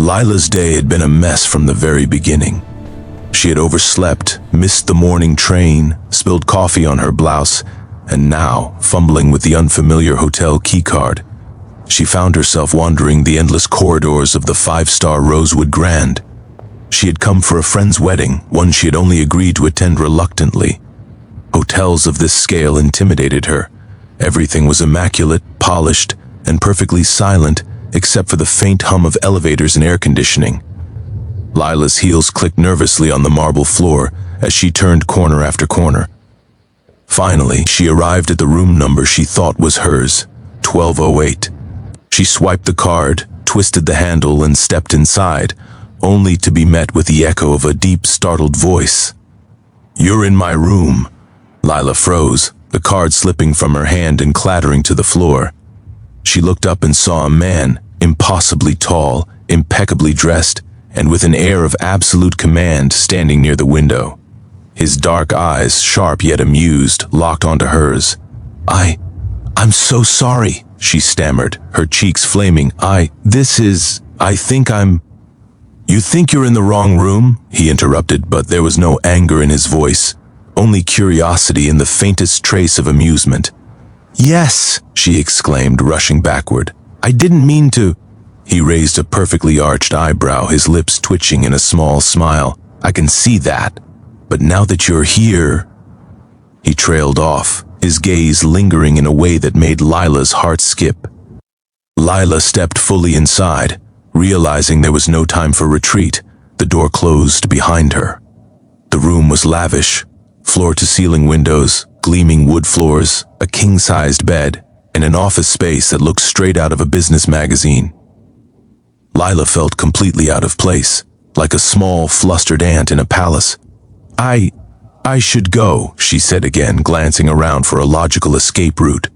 Lila's day had been a mess from the very beginning. She had overslept, missed the morning train, spilled coffee on her blouse, and now, fumbling with the unfamiliar hotel keycard, she found herself wandering the endless corridors of the five-star Rosewood Grand. She had come for a friend's wedding, one she had only agreed to attend reluctantly. Hotels of this scale intimidated her. Everything was immaculate, polished, and perfectly silent, except for the faint hum of elevators and air conditioning. Lila's heels clicked nervously on the marble floor as she turned corner after corner. Finally, she arrived at the room number she thought was hers, 1208. She swiped the card, twisted the handle, and stepped inside, only to be met with the echo of a deep, startled voice. "You're in my room." Lila froze, the card slipping from her hand and clattering to the floor. She looked up and saw a man, impossibly tall, impeccably dressed, and with an air of absolute command, standing near the window. His dark eyes, sharp yet amused, locked onto hers. I'm so sorry," she stammered, her cheeks flaming. "You think you're in the wrong room?" he interrupted, but there was no anger in his voice, only curiosity and the faintest trace of amusement. "Yes," she exclaimed, rushing backward. "I didn't mean to." He raised a perfectly arched eyebrow, his lips twitching in a small smile. "I can see that. But now that you're here..." He trailed off, his gaze lingering in a way that made Lila's heart skip. Lila stepped fully inside, realizing there was no time for retreat. The door closed behind her. The room was lavish, floor-to-ceiling windows, gleaming wood floors, a king-sized bed, and an office space that looked straight out of a business magazine. Lila felt completely out of place, like a small, flustered ant in a palace. I should go," she said again, glancing around for a logical escape route.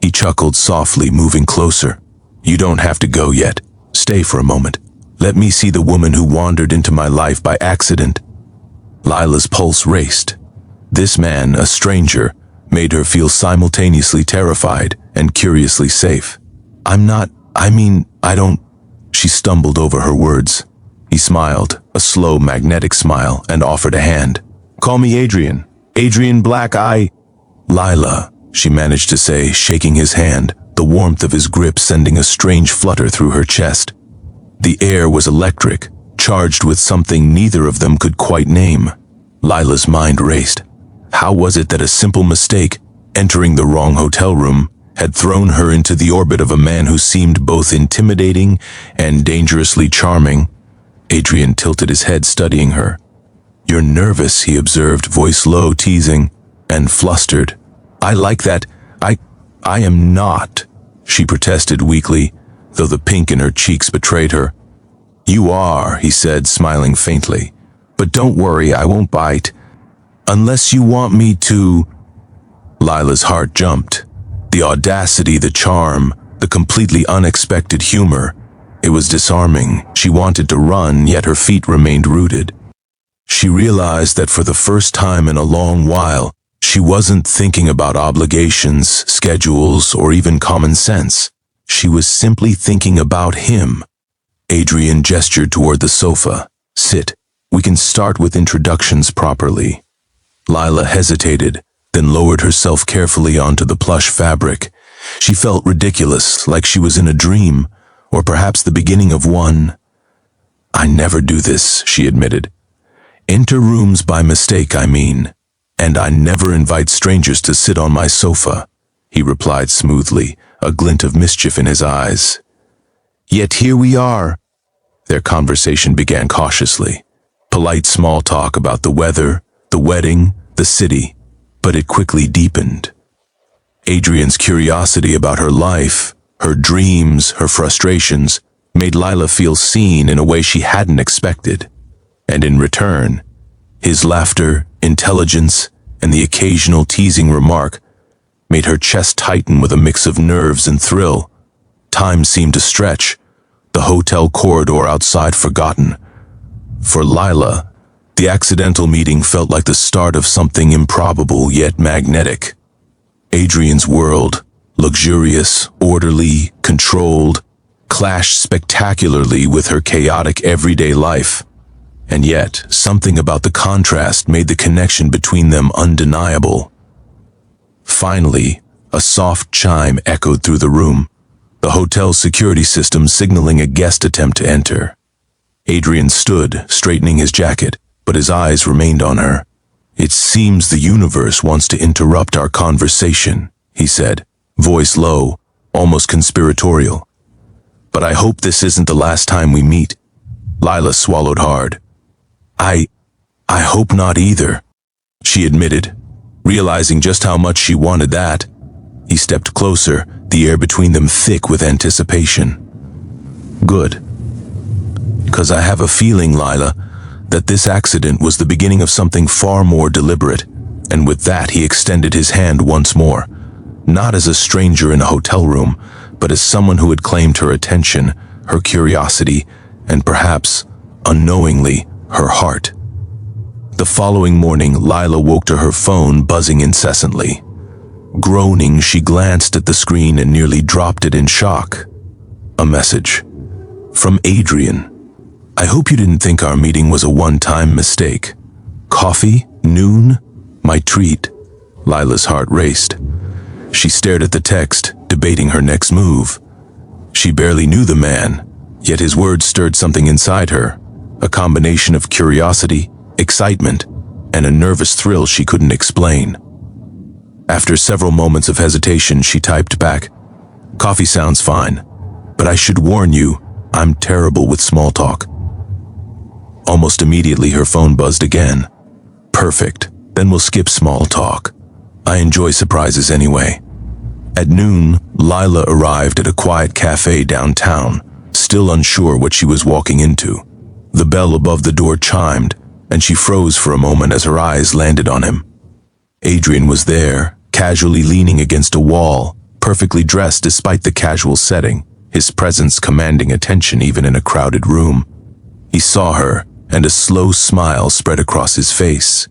He chuckled softly, moving closer. "You don't have to go yet. Stay for a moment. Let me see the woman who wandered into my life by accident." Lila's pulse raced. This man, a stranger, made her feel simultaneously terrified and curiously safe. I don't... She stumbled over her words. He smiled, a slow, magnetic smile, and offered a hand. "Call me Adrian. Adrian Black, Lila," she managed to say, shaking his hand, the warmth of his grip sending a strange flutter through her chest. The air was electric, charged with something neither of them could quite name. Lila's mind raced. How was it that a simple mistake, entering the wrong hotel room, had thrown her into the orbit of a man who seemed both intimidating and dangerously charming? Adrian tilted his head, studying her. "You're nervous," he observed, voice low, teasing, and flustered. "I like that. I am not," she protested weakly, though the pink in her cheeks betrayed her. "You are," he said, smiling faintly. "But don't worry, I won't bite. Unless you want me to..." Lila's heart jumped. The audacity, the charm, the completely unexpected humor. It was disarming. She wanted to run, yet her feet remained rooted. She realized that for the first time in a long while, she wasn't thinking about obligations, schedules, or even common sense. She was simply thinking about him. Adrian gestured toward the sofa. "Sit. We can start with introductions properly." Lila hesitated, then lowered herself carefully onto the plush fabric. She felt ridiculous, like she was in a dream, or perhaps the beginning of one. "I never do this," she admitted. "Enter rooms by mistake, I mean. And I never invite strangers to sit on my sofa," he replied smoothly, a glint of mischief in his eyes. "Yet here we are." Their conversation began cautiously. Polite small talk about the weather, the wedding, the city, but it quickly deepened. Adrian's curiosity about her life, her dreams, her frustrations, made Lila feel seen in a way she hadn't expected. And in return, his laughter, intelligence, and the occasional teasing remark made her chest tighten with a mix of nerves and thrill. Time seemed to stretch, the hotel corridor outside forgotten. For Lila, the accidental meeting felt like the start of something improbable yet magnetic. Adrian's world, luxurious, orderly, controlled, clashed spectacularly with her chaotic everyday life. And yet, something about the contrast made the connection between them undeniable. Finally, a soft chime echoed through the room, the hotel's security system signaling a guest attempt to enter. Adrian stood, straightening his jacket, but his eyes remained on her. "It seems the universe wants to interrupt our conversation," he said, voice low, almost conspiratorial. "But I hope this isn't the last time we meet." Lila swallowed hard. I hope not either," she admitted, realizing just how much she wanted that. He stepped closer, the air between them thick with anticipation. "Good. Because I have a feeling, Lila, that this accident was the beginning of something far more deliberate." And with that, he extended his hand once more, not as a stranger in a hotel room, but as someone who had claimed her attention, her curiosity, and perhaps, unknowingly, her heart. The following morning, Lila woke to her phone buzzing incessantly. Groaning, she glanced at the screen and nearly dropped it in shock. A message. From Adrian. "I hope you didn't think our meeting was a one-time mistake. Coffee? Noon? My treat." Lila's heart raced. She stared at the text, debating her next move. She barely knew the man, yet his words stirred something inside her, a combination of curiosity, excitement, and a nervous thrill she couldn't explain. After several moments of hesitation, she typed back, "Coffee sounds fine, but I should warn you, I'm terrible with small talk." Almost immediately, her phone buzzed again. "Perfect, then we'll skip small talk. I enjoy surprises anyway." At noon, Lila arrived at a quiet cafe downtown, still unsure what she was walking into. The bell above the door chimed, and she froze for a moment as her eyes landed on him. Adrian was there, casually leaning against a wall, perfectly dressed despite the casual setting, his presence commanding attention even in a crowded room. He saw her, and a slow smile spread across his face.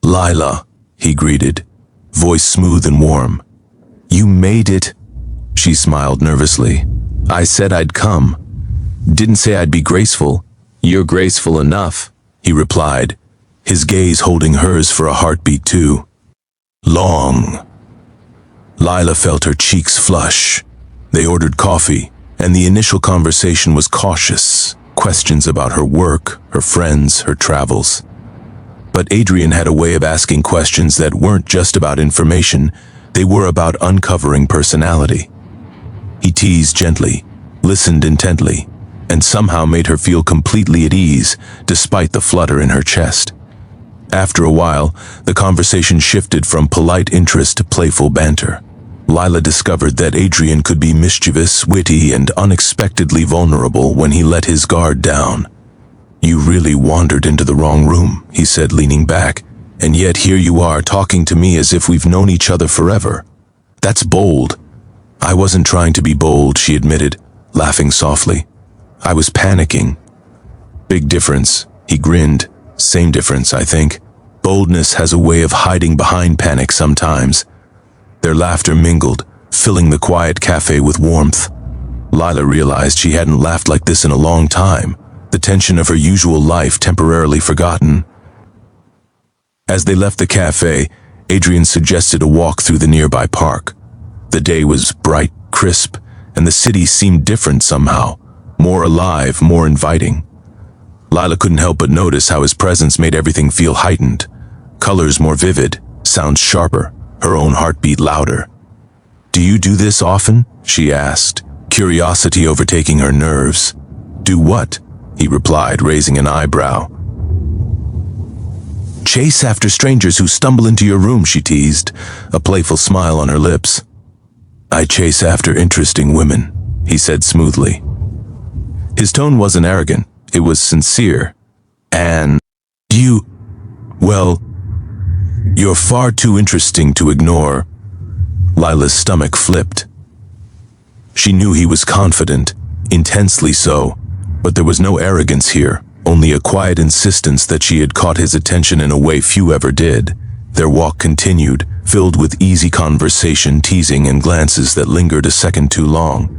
"Lila," he greeted, voice smooth and warm. "You made it." She smiled nervously. "I said I'd come. Didn't say I'd be graceful." "You're graceful enough," he replied, his gaze holding hers for a heartbeat too. Long. Lila felt her cheeks flush. They ordered coffee, and the initial conversation was cautious, questions about her work, her friends, her travels. But Adrian had a way of asking questions that weren't just about information, they were about uncovering personality. He teased gently, listened intently, and somehow made her feel completely at ease, despite the flutter in her chest. After a while, the conversation shifted from polite interest to playful banter. Lila discovered that Adrian could be mischievous, witty, and unexpectedly vulnerable when he let his guard down. "You really wandered into the wrong room," he said, leaning back, "and yet here you are talking to me as if we've known each other forever. That's bold." "I wasn't trying to be bold," she admitted, laughing softly. "I was panicking." "Big difference," he grinned. "Same difference, I think. Boldness has a way of hiding behind panic sometimes." Their laughter mingled, filling the quiet cafe with warmth. Lila realized she hadn't laughed like this in a long time, the tension of her usual life temporarily forgotten. As they left the cafe, Adrian suggested a walk through the nearby park. The day was bright, crisp, and the city seemed different somehow, more alive, more inviting. Lila couldn't help but notice how his presence made everything feel heightened. Colors more vivid, sounds sharper, her own heartbeat louder. "Do you do this often?" she asked, curiosity overtaking her nerves. "Do what?" he replied, raising an eyebrow. "Chase after strangers who stumble into your room," she teased, a playful smile on her lips. "I chase after interesting women," he said smoothly. His tone wasn't arrogant, it was sincere. "And well, you're far too interesting to ignore." Lila's stomach flipped. She knew he was confident, intensely so, but there was no arrogance here, only a quiet insistence that she had caught his attention in a way few ever did. Their walk continued, filled with easy conversation, teasing, and glances that lingered a second too long.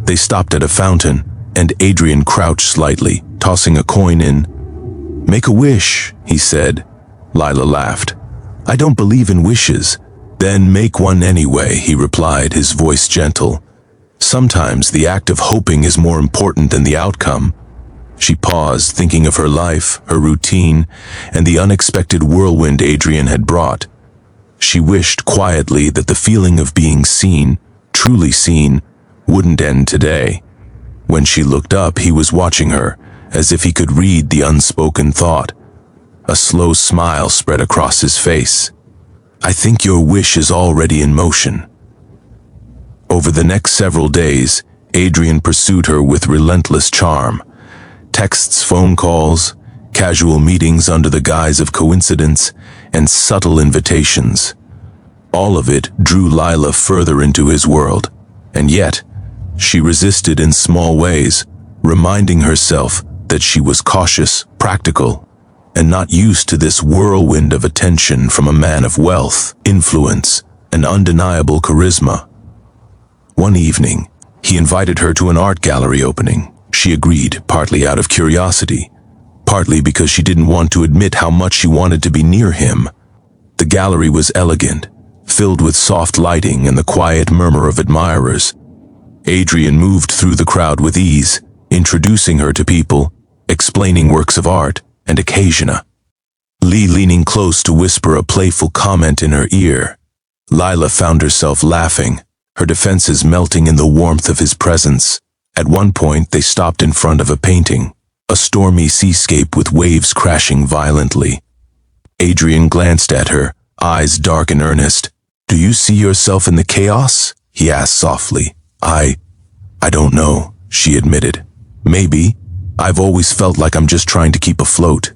They stopped at a fountain, and Adrian crouched slightly, tossing a coin in. "Make a wish," he said. Lila laughed. "I don't believe in wishes." "Then make one anyway," he replied, his voice gentle. "Sometimes the act of hoping is more important than the outcome." She paused, thinking of her life, her routine, and the unexpected whirlwind Adrian had brought. She wished quietly that the feeling of being seen, truly seen, wouldn't end today. When she looked up, he was watching her, as if he could read the unspoken thought. A slow smile spread across his face. "I think your wish is already in motion." Over the next several days, Adrian pursued her with relentless charm. Texts, phone calls, casual meetings under the guise of coincidence, and subtle invitations. All of it drew Lila further into his world, and yet, she resisted in small ways, reminding herself that she was cautious, practical, and not used to this whirlwind of attention from a man of wealth, influence, and undeniable charisma. One evening, he invited her to an art gallery opening. She agreed, partly out of curiosity, partly because she didn't want to admit how much she wanted to be near him. The gallery was elegant, filled with soft lighting and the quiet murmur of admirers. Adrian moved through the crowd with ease, introducing her to people, explaining works of art, and occasionally leaning close to whisper a playful comment in her ear. Lila found herself laughing, her defenses melting in the warmth of his presence. At one point, they stopped in front of a painting, a stormy seascape with waves crashing violently. Adrian glanced at her, eyes dark and earnest. "Do you see yourself in the chaos?" he asked softly. I don't know," she admitted. "Maybe. I've always felt like I'm just trying to keep afloat."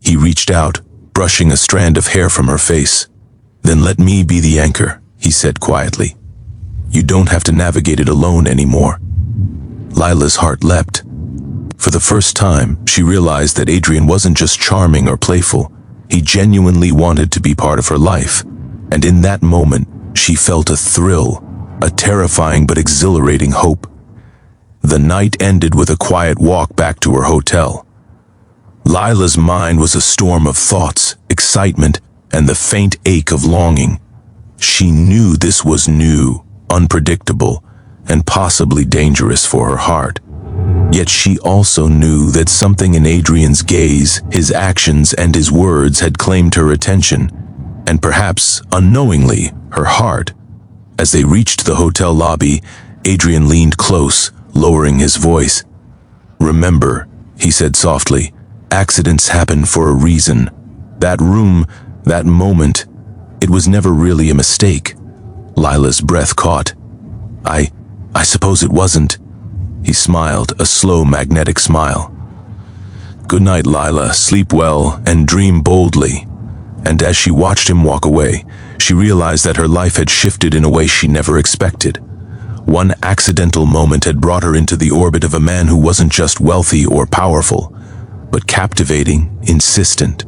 He reached out, brushing a strand of hair from her face. "Then let me be the anchor," he said quietly. "You don't have to navigate it alone anymore." Lila's heart leapt. For the first time, she realized that Adrian wasn't just charming or playful. He genuinely wanted to be part of her life. And in that moment, she felt a thrill, a terrifying but exhilarating hope. The night ended with a quiet walk back to her hotel. Lila's mind was a storm of thoughts, excitement, and the faint ache of longing. She knew this was new, unpredictable, and possibly dangerous for her heart. Yet she also knew that something in Adrian's gaze, his actions, and his words had claimed her attention, and perhaps, unknowingly, her heart. As they reached the hotel lobby, Adrian leaned close, lowering his voice. "Remember," he said softly, "accidents happen for a reason. That room, that moment, it was never really a mistake." Lila's breath caught. I suppose it wasn't." He smiled, a slow, magnetic smile. "Good night, Lila. Sleep well and dream boldly." And as she watched him walk away, she realized that her life had shifted in a way she never expected. One accidental moment had brought her into the orbit of a man who wasn't just wealthy or powerful, but captivating, insistent,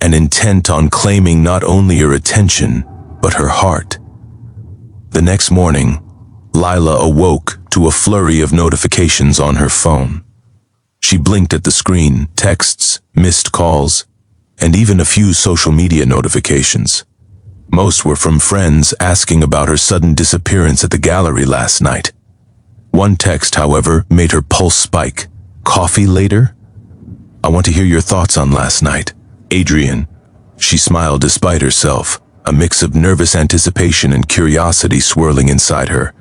and intent on claiming not only her attention, but her heart. The next morning, Lila awoke to a flurry of notifications on her phone. She blinked at the screen, texts, missed calls, and even a few social media notifications. Most were from friends asking about her sudden disappearance at the gallery last night. One text, however, made her pulse spike. "Coffee later? I want to hear your thoughts on last night. Adrian." She smiled despite herself, a mix of nervous anticipation and curiosity swirling inside her.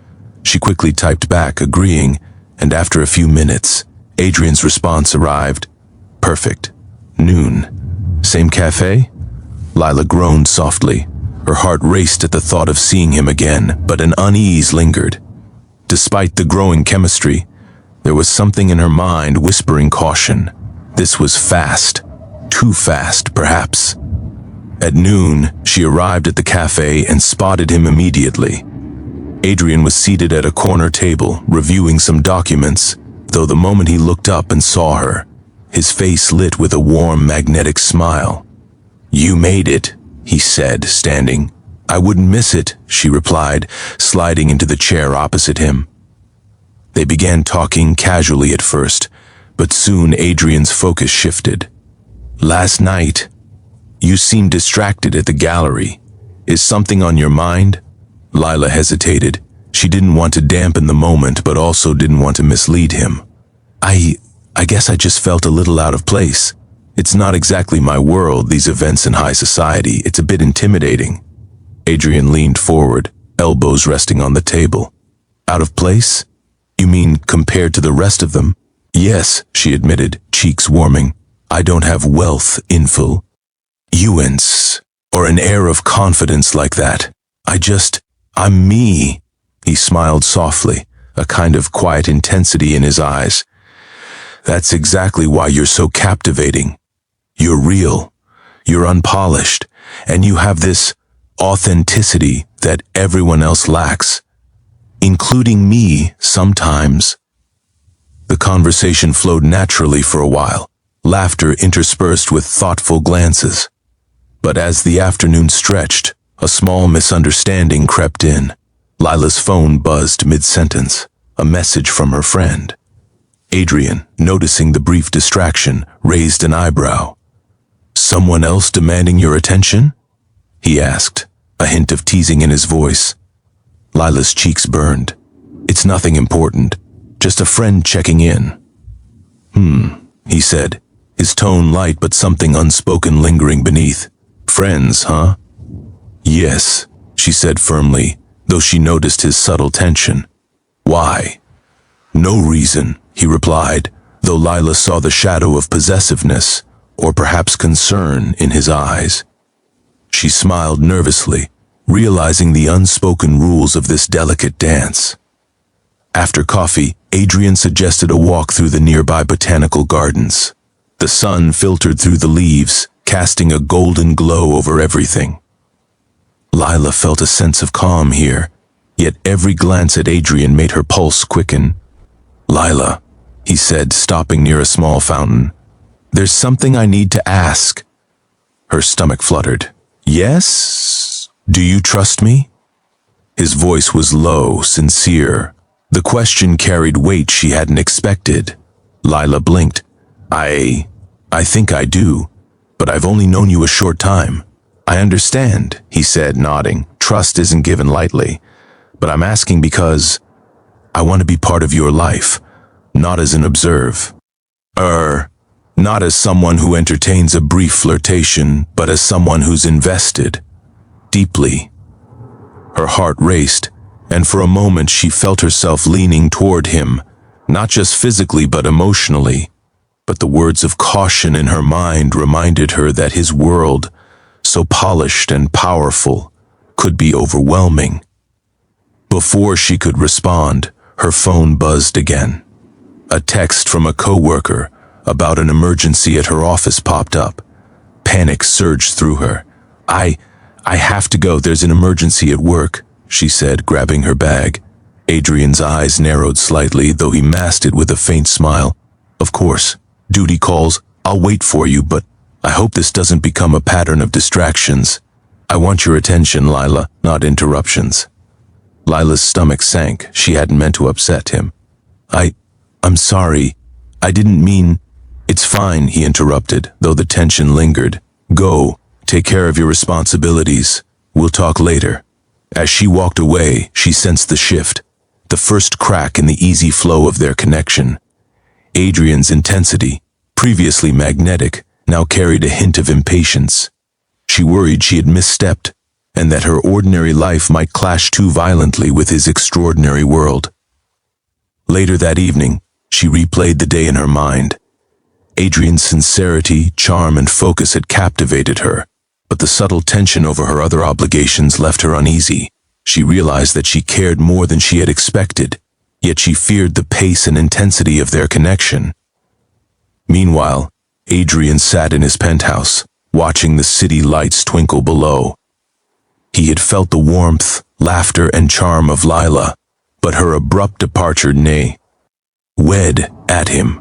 She quickly typed back, agreeing, and after a few minutes, Adrian's response arrived. "Perfect. Noon. Same cafe?" Lila groaned softly. Her heart raced at the thought of seeing him again, but an unease lingered. Despite the growing chemistry, there was something in her mind whispering caution. This was fast. Too fast, perhaps. At noon, she arrived at the cafe and spotted him immediately. Adrian was seated at a corner table, reviewing some documents, though the moment he looked up and saw her, his face lit with a warm, magnetic smile. "You made it," he said, standing. "I wouldn't miss it," she replied, sliding into the chair opposite him. They began talking casually at first, but soon Adrian's focus shifted. "Last night, you seemed distracted at the gallery. Is something on your mind?" Lila hesitated. She didn't want to dampen the moment, but also didn't want to mislead him. I guess I just felt a little out of place. It's not exactly my world, these events in high society. It's a bit intimidating." Adrian leaned forward, elbows resting on the table. "Out of place? You mean compared to the rest of them?" "Yes," she admitted, cheeks warming. "I don't have wealth, influence, or an air of confidence like that. I'm me." He smiled softly, a kind of quiet intensity in his eyes. "That's exactly why you're so captivating. You're real, you're unpolished, and you have this authenticity that everyone else lacks, including me sometimes." The conversation flowed naturally for a while, laughter interspersed with thoughtful glances. But as the afternoon stretched, a small misunderstanding crept in. Lila's phone buzzed mid-sentence, a message from her friend. Adrian, noticing the brief distraction, raised an eyebrow. "Someone else demanding your attention?" he asked, a hint of teasing in his voice. Lila's cheeks burned. "It's nothing important, just a friend checking in." He said, his tone light but something unspoken lingering beneath. "Friends, huh?" "Yes," she said firmly, though she noticed his subtle tension. "Why?" "No reason," he replied, though Lila saw the shadow of possessiveness, or perhaps concern, in his eyes. She smiled nervously, realizing the unspoken rules of this delicate dance. After coffee, Adrian suggested a walk through the nearby botanical gardens. The sun filtered through the leaves, casting a golden glow over everything. Lila felt a sense of calm here, yet every glance at Adrian made her pulse quicken. "Lila," he said, stopping near a small fountain, "there's something I need to ask." Her stomach fluttered. "Yes? Do you trust me?" His voice was low, sincere. The question carried weight she hadn't expected. Lila blinked. I think I do, but I've only known you a short time." "I understand," he said, nodding. "Trust isn't given lightly, but I'm asking because I want to be part of your life, not as an observer. Not as someone who entertains a brief flirtation, but as someone who's invested. Deeply." Her heart raced, and for a moment she felt herself leaning toward him, not just physically but emotionally. But the words of caution in her mind reminded her that his world, so polished and powerful, could be overwhelming. Before she could respond, her phone buzzed again. A text from a coworker about an emergency at her office popped up. Panic surged through her. I have to go, there's an emergency at work," she said, grabbing her bag. Adrian's eyes narrowed slightly, though he masked it with a faint smile. "Of course, duty calls, I'll wait for you, but I hope this doesn't become a pattern of distractions. I want your attention, Lila, not interruptions." Lila's stomach sank. She hadn't meant to upset him. I'm sorry. I didn't mean—" "It's fine," he interrupted, though the tension lingered. "Go, take care of your responsibilities. We'll talk later." As she walked away, she sensed the shift, the first crack in the easy flow of their connection. Adrian's intensity, previously magnetic, now carried a hint of impatience. She worried she had misstepped, and that her ordinary life might clash too violently with his extraordinary world. Later that evening, she replayed the day in her mind. Adrian's sincerity, charm, and focus had captivated her, but the subtle tension over her other obligations left her uneasy. She realized that she cared more than she had expected, yet she feared the pace and intensity of their connection. Meanwhile, Adrian sat in his penthouse, watching the city lights twinkle below. He had felt the warmth, laughter, and charm of Lila, but her abrupt departure wed at him.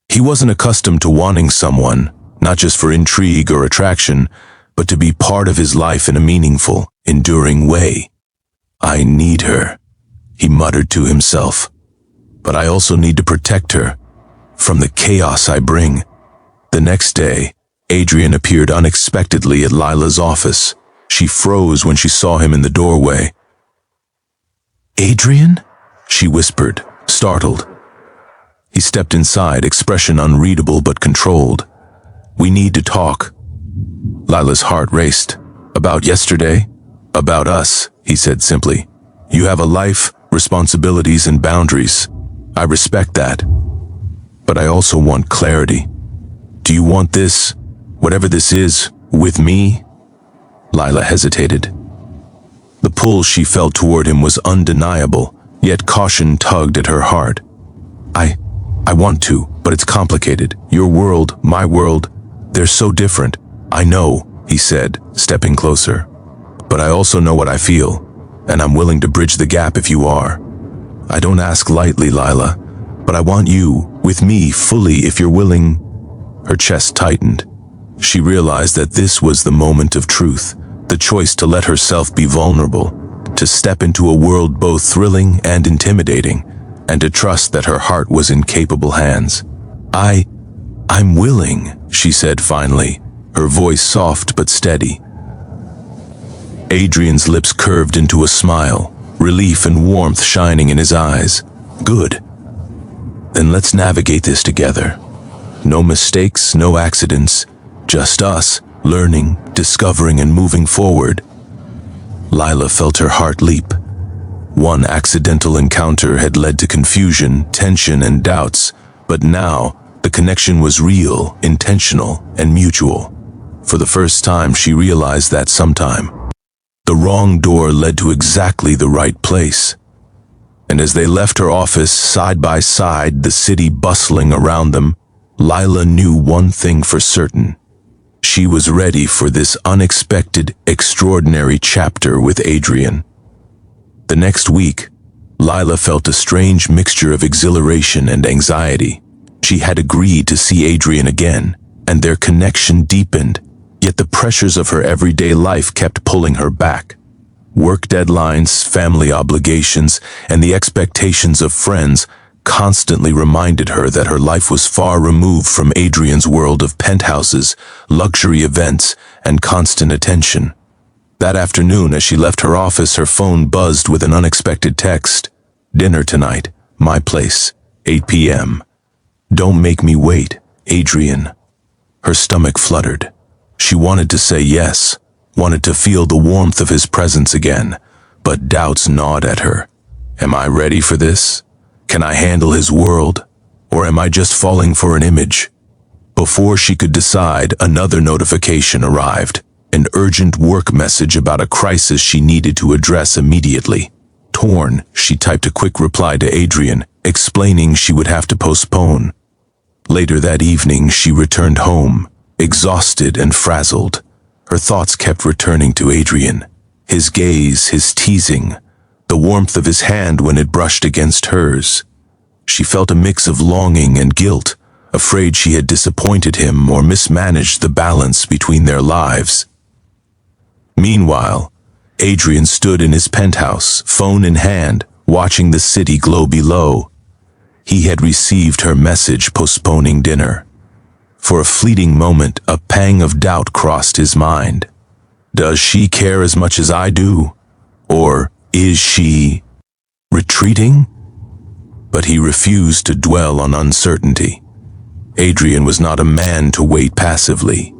He wasn't accustomed to wanting someone, not just for intrigue or attraction, but to be part of his life in a meaningful, enduring way. "I need her," he muttered to himself. but I also need to protect her from the chaos I bring. The next day, Adrian appeared unexpectedly at Lila's office. She froze when she saw him in the doorway. "Adrian?" she whispered, startled. He stepped inside, expression unreadable but controlled. "We need to talk." Lila's heart raced. "About yesterday?" "About us," he said simply. "You have a life, responsibilities, and boundaries. I respect that. But I also want clarity. Do you want this, whatever this is, with me?" Lila hesitated. The pull she felt toward him was undeniable, yet caution tugged at her heart. I want to, but it's complicated. Your world, my world, they're so different." "I know," he said, stepping closer. "But I also know what I feel, and I'm willing to bridge the gap if you are. I don't ask lightly, Lila, but I want you, with me, fully, if you're willing." Her chest tightened. She realized that this was the moment of truth, the choice to let herself be vulnerable, to step into a world both thrilling and intimidating, and to trust that her heart was in capable hands. I'm willing," she said finally, her voice soft but steady. Adrian's lips curved into a smile, relief and warmth shining in his eyes. "Good. Then let's navigate this together. No mistakes, no accidents, just us, learning, discovering, and moving forward." Lila felt her heart leap. One accidental encounter had led to confusion, tension, and doubts, but now the connection was real, intentional, and mutual. For the first time, she realized that sometime the wrong door led to exactly the right place. And as they left her office side by side, the city bustling around them, Lila knew one thing for certain. She was ready for this unexpected, extraordinary chapter with Adrian. The next week, Lila felt a strange mixture of exhilaration and anxiety. She had agreed to see Adrian again, and their connection deepened, yet the pressures of her everyday life kept pulling her back. Work deadlines, family obligations, and the expectations of friends constantly reminded her that her life was far removed from Adrian's world of penthouses, luxury events, and constant attention. That afternoon, as she left her office, her phone buzzed with an unexpected text. "Dinner tonight, my place, 8 p.m. Don't make me wait, Adrian." Her stomach fluttered. She wanted to say yes, wanted to feel the warmth of his presence again, but doubts gnawed at her. Am I ready for this? Can I handle his world? Or am I just falling for an image? Before she could decide, another notification arrived. An urgent work message about a crisis she needed to address immediately. Torn, she typed a quick reply to Adrian, explaining she would have to postpone. Later that evening, she returned home, exhausted and frazzled. Her thoughts kept returning to Adrian. His gaze, his teasing, the warmth of his hand when it brushed against hers. She felt a mix of longing and guilt, afraid she had disappointed him or mismanaged the balance between their lives. Meanwhile, Adrian stood in his penthouse, phone in hand, watching the city glow below. He had received her message postponing dinner. For a fleeting moment, a pang of doubt crossed his mind. Does she care as much as I do? Or is she retreating? But he refused to dwell on uncertainty. Adrian was not a man to wait passively.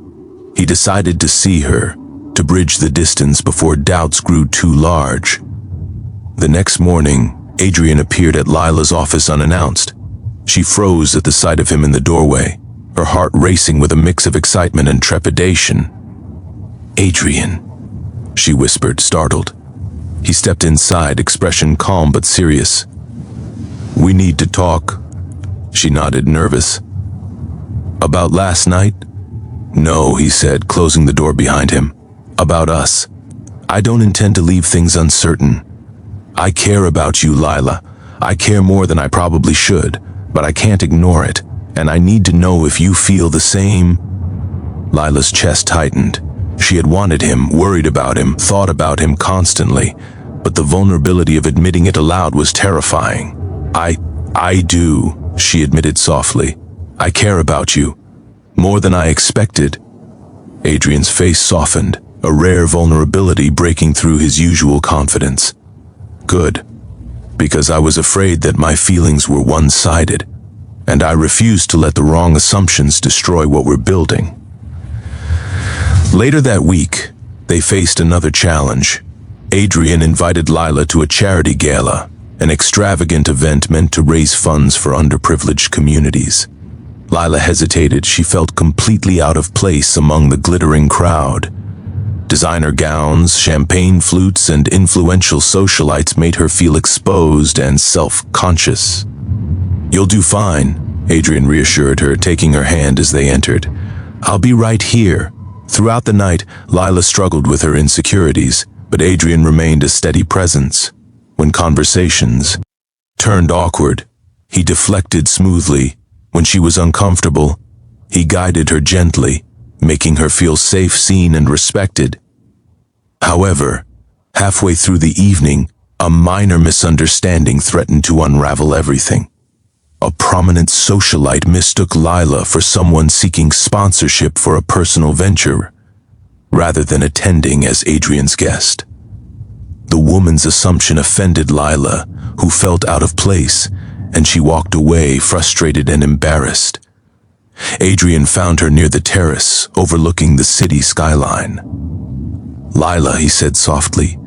He decided to see her, to bridge the distance before doubts grew too large. The next morning, Adrian appeared at Lila's office unannounced. She froze at the sight of him in the doorway, her heart racing with a mix of excitement and trepidation. "Adrian," she whispered, startled. He stepped inside, expression calm but serious. "We need to talk," she nodded, nervous. "About last night?" "No," he said, closing the door behind him. "About us. I don't intend to leave things uncertain. I care about you, Lila. I care more than I probably should, but I can't ignore it, and I need to know if you feel the same." Lila's chest tightened. She had wanted him, worried about him, thought about him constantly, but the vulnerability of admitting it aloud was terrifying. I do, she admitted softly. I care about you. More than I expected. Adrian's face softened, a rare vulnerability breaking through his usual confidence. Good. Because I was afraid that my feelings were one-sided, and I refused to let the wrong assumptions destroy what we're building. Later that week, they faced another challenge. Adrian invited Lila to a charity gala, an extravagant event meant to raise funds for underprivileged communities. Lila hesitated. She felt completely out of place among the glittering crowd. Designer gowns, champagne flutes, and influential socialites made her feel exposed and self-conscious. You'll do fine, Adrian reassured her, taking her hand as they entered. I'll be right here. Throughout the night, Lila struggled with her insecurities, but Adrian remained a steady presence. When conversations turned awkward, he deflected smoothly. When she was uncomfortable, he guided her gently, making her feel safe, seen, and respected. However, halfway through the evening, a minor misunderstanding threatened to unravel everything. A prominent socialite mistook Lila for someone seeking sponsorship for a personal venture, rather than attending as Adrian's guest. The woman's assumption offended Lila, who felt out of place, and she walked away, frustrated and embarrassed. Adrian found her near the terrace, overlooking the city skyline. Lila, he said softly,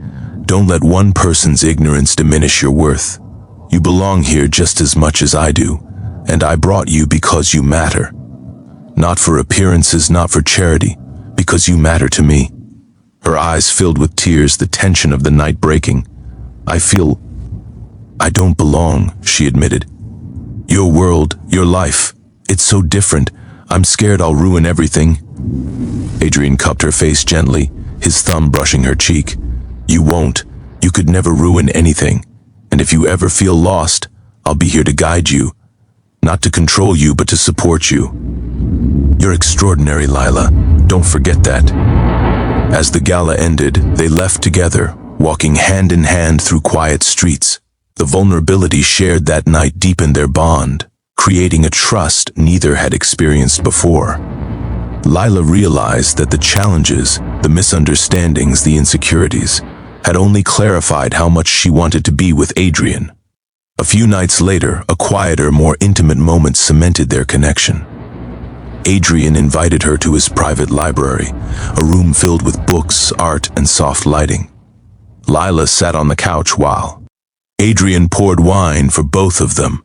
don't let one person's ignorance diminish your worth. You belong here just as much as I do, and I brought you because you matter. Not for appearances, not for charity, because you matter to me. Her eyes filled with tears, the tension of the night breaking. I don't belong, she admitted. Your world, your life, it's so different. I'm scared I'll ruin everything. Adrian cupped her face gently, his thumb brushing her cheek. You won't. You could never ruin anything. And if you ever feel lost, I'll be here to guide you. Not to control you, but to support you. You're extraordinary, Lila. Don't forget that. As the gala ended, they left together, walking hand in hand through quiet streets. The vulnerability shared that night deepened their bond, creating a trust neither had experienced before. Lila realized that the challenges, the misunderstandings, the insecurities, had only clarified how much she wanted to be with Adrian. A few nights later, a quieter, more intimate moment cemented their connection. Adrian invited her to his private library, a room filled with books, art, and soft lighting. Lila sat on the couch while Adrian poured wine for both of them.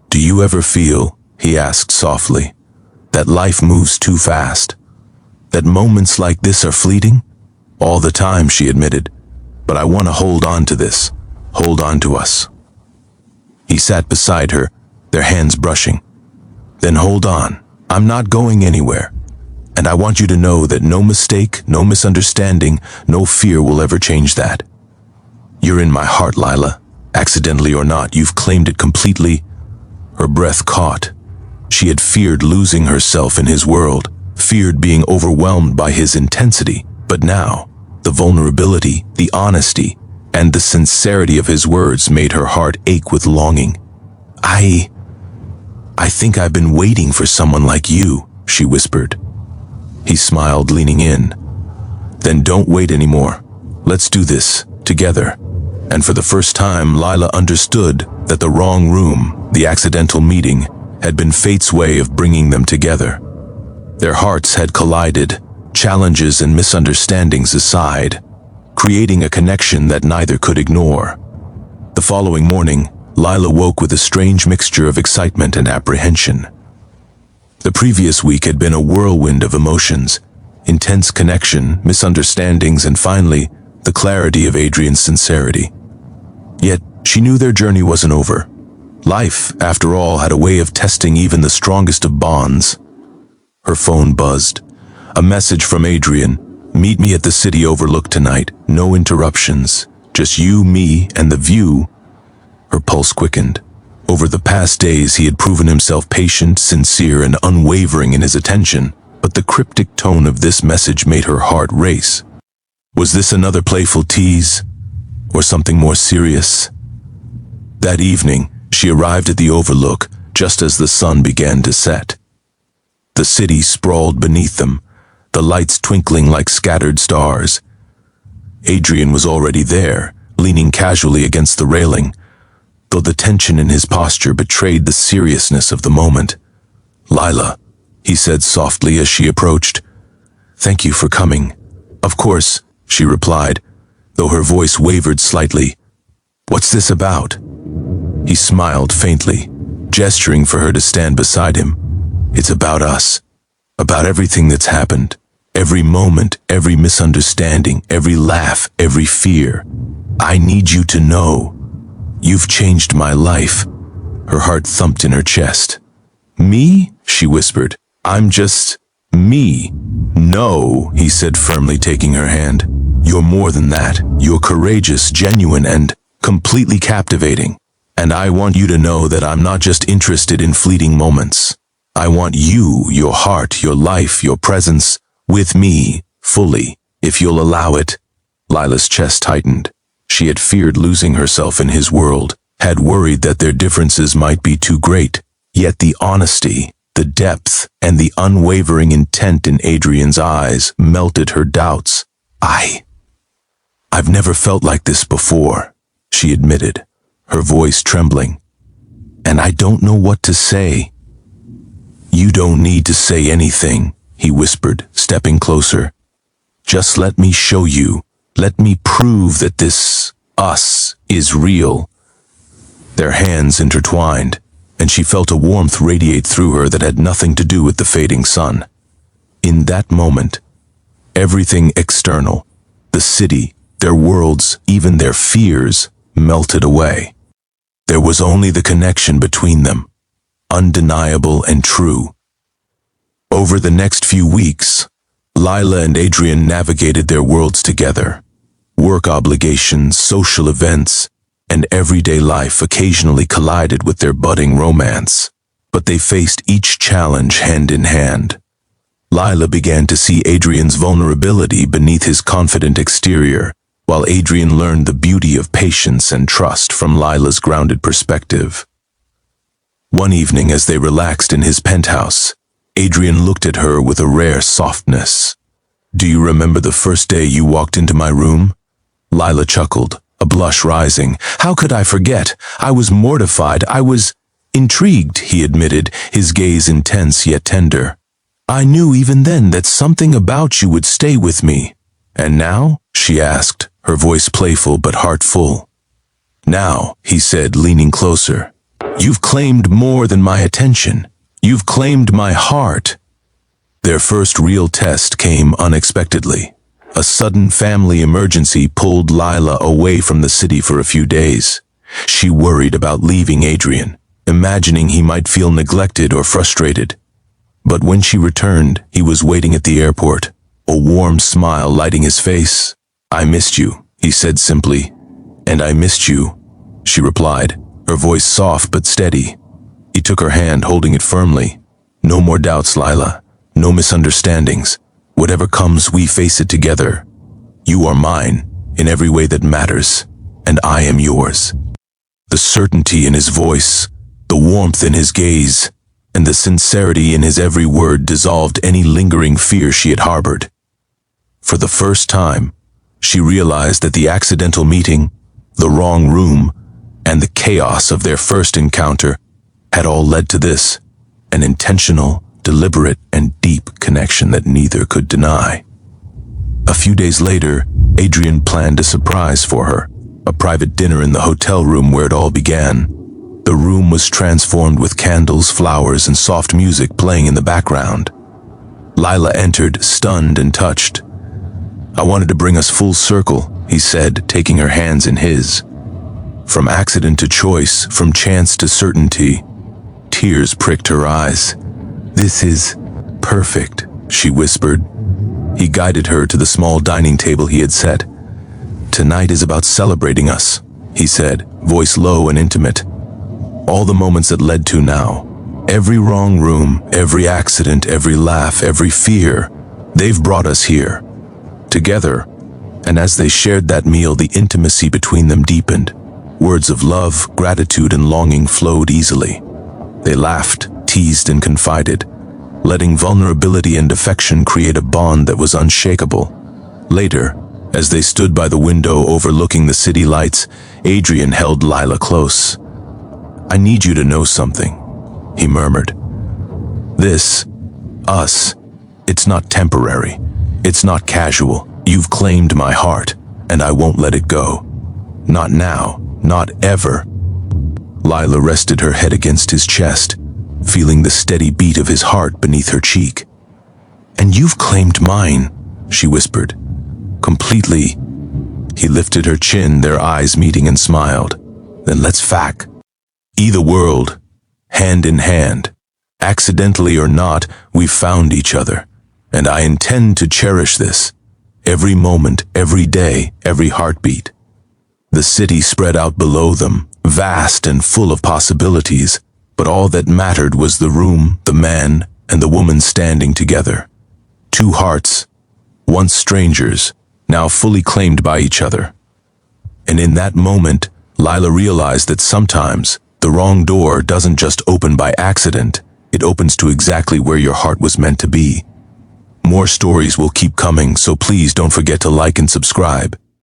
Do you ever feel, he asked softly, that life moves too fast? That moments like this are fleeting? All the time, she admitted, but I want to hold on to this, hold on to us. He sat beside her, their hands brushing. Then hold on, I'm not going anywhere. And I want you to know that no mistake, no misunderstanding, no fear will ever change that. You're in my heart, Lila. Accidentally or not, you've claimed it completely. Her breath caught. She had feared losing herself in his world, feared being overwhelmed by his intensity. But now, the vulnerability, the honesty, and the sincerity of his words made her heart ache with longing. I think I've been waiting for someone like you, she whispered. He smiled, leaning in. Then don't wait anymore. Let's do this, together. And for the first time, Lila understood that the wrong room, the accidental meeting, had been fate's way of bringing them together. Their hearts had collided, challenges and misunderstandings aside, creating a connection that neither could ignore. The following morning, Lila woke with a strange mixture of excitement and apprehension. The previous week had been a whirlwind of emotions, intense connection, misunderstandings, and finally, the clarity of Adrian's sincerity. Yet, she knew their journey wasn't over. Life, after all, had a way of testing even the strongest of bonds. Her phone buzzed. A message from Adrian. Meet me at the city overlook tonight. No interruptions. Just you, me, and the view. Her pulse quickened. Over the past days, he had proven himself patient, sincere, and unwavering in his attention, but the cryptic tone of this message made her heart race. Was this another playful tease? Or something more serious? That evening, She arrived at the overlook just as the sun began to set. The city sprawled beneath them, the lights twinkling like scattered stars. Adrian was already there, leaning casually against the railing, though the tension in his posture betrayed the seriousness of the moment. "Lila," he said softly as she approached. "Thank you for coming." "Of course," she replied, though her voice wavered slightly. "What's this about?" He smiled faintly, gesturing for her to stand beside him. "It's about us. About everything that's happened. Every moment, every misunderstanding, every laugh, every fear. I need you to know. You've changed my life." Her heart thumped in her chest. "Me?" she whispered. "I'm just me." "No," he said firmly, taking her hand. "You're more than that. You're courageous, genuine, and completely captivating. And I want you to know that I'm not just interested in fleeting moments. I want you, your heart, your life, your presence, with me, fully, if you'll allow it." Lila's chest tightened. She had feared losing herself in his world, had worried that their differences might be too great. Yet the honesty, the depth, and the unwavering intent in Adrian's eyes melted her doubts. I've never felt like this before," she admitted, her voice trembling. "And I don't know what to say." "You don't need to say anything," he whispered, stepping closer. "Just let me show you. Let me prove that this us is real." Their hands intertwined, and she felt a warmth radiate through her that had nothing to do with the fading sun. In that moment, everything external, the city, their worlds, even their fears, melted away. There was only the connection between them, undeniable and true. Over the next few weeks, Lila and Adrian navigated their worlds together. Work obligations, social events, and everyday life occasionally collided with their budding romance, but they faced each challenge hand in hand. Lila began to see Adrian's vulnerability beneath his confident exterior, while Adrian learned the beauty of patience and trust from Lila's grounded perspective. One evening, as they relaxed in his penthouse, Adrian looked at her with a rare softness. "Do you remember the first day you walked into my room?" Lila chuckled, a blush rising. "How could I forget? I was mortified. I was intrigued," he admitted, his gaze intense yet tender. "I knew even then that something about you would stay with me." "And now?" she asked, her voice playful but heart full. "Now," he said, leaning closer, "you've claimed more than my attention. You've claimed my heart." Their first real test came unexpectedly. A sudden family emergency pulled Lila away from the city for a few days. She worried about leaving Adrian, imagining he might feel neglected or frustrated. But when she returned, he was waiting at the airport, a warm smile lighting his face. "I missed you," he said simply. "And I missed you," she replied, her voice soft but steady. He took her hand, holding it firmly. "No more doubts, Lila. No misunderstandings. Whatever comes, we face it together. You are mine, in every way that matters, and I am yours." The certainty in his voice, the warmth in his gaze, and the sincerity in his every word dissolved any lingering fear she had harbored. For the first time, she realized that the accidental meeting, the wrong room, and the chaos of their first encounter had all led to this, an intentional, deliberate, and deep connection that neither could deny. A few days later, Adrian planned a surprise for her, a private dinner in the hotel room where it all began. The room was transformed with candles, flowers, and soft music playing in the background. Lila entered, stunned and touched. "I wanted to bring us full circle," he said, taking her hands in his. From accident to choice, from chance to certainty, tears pricked her eyes. "This is perfect," she whispered. He guided her to the small dining table he had set. "Tonight is about celebrating us," he said, voice low and intimate. "All the moments that led to now. Every wrong room, every accident, every laugh, every fear. They've brought us here. Together." And as they shared that meal, the intimacy between them deepened. Words of love, gratitude, and longing flowed easily. They laughed, teased, and confided, letting vulnerability and affection create a bond that was unshakable. Later, as they stood by the window overlooking the city lights, Adrian held Lila close. "I need you to know something," he murmured. "This, us, it's not temporary. It's not casual. You've claimed my heart, and I won't let it go. Not now, not ever." Lila rested her head against his chest, feeling the steady beat of his heart beneath her cheek. "And you've claimed mine," she whispered. "Completely." He lifted her chin, their eyes meeting, and smiled. "Then let's fac. Either world, hand in hand. Accidentally or not, we've found each other, and I intend to cherish this. Every moment, every day, every heartbeat." The city spread out below them, vast and full of possibilities, but all that mattered was the room, the man, and the woman standing together. Two hearts, once strangers, now fully claimed by each other. And in that moment, Lila realized that sometimes the wrong door doesn't just open by accident, it opens to exactly where your heart was meant to be. More stories will keep coming, so please don't forget to like and subscribe.